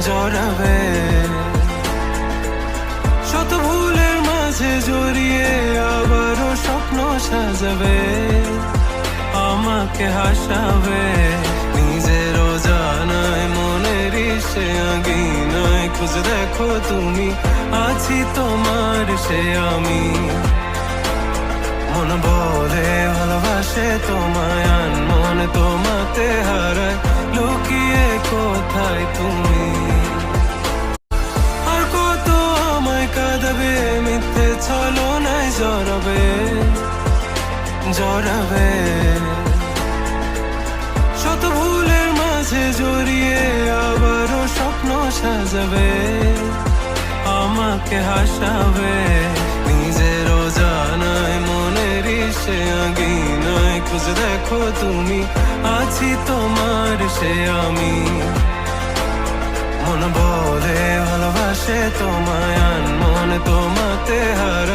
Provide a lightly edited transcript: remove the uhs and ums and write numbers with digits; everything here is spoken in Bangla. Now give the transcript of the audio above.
জড়াবে। শত ভুলের মাঝে জড়িয়ে আবারও স্বপ্ন সাজাবে, আমাকে হাসাবে। নিজের অজানায় মনের সে আঙিনায় খুঁজে দেখো তুমি, আছি তোমার সে আমি। মন বলে ভালোবাসে তোমায়, মন তোমাতে হারায়, লুকিয়ে কোথায় তুমি। আর কত আমায় কাঁদাবে, মিথ্যে ছলনায় জড়াবে জড়াবে। শত ভুলের মাঝে জড়িয়ে আবারও স্বপ্ন সাজাবে, আমাকে হাসাবে। নিজের অজানায় মনের সে আঙিনায় খুঁজে দেখো তুমি, আছি তোমার সে আমি। মন বলে ভালোবাসে তোমায়, মন তোমাতে হারায়,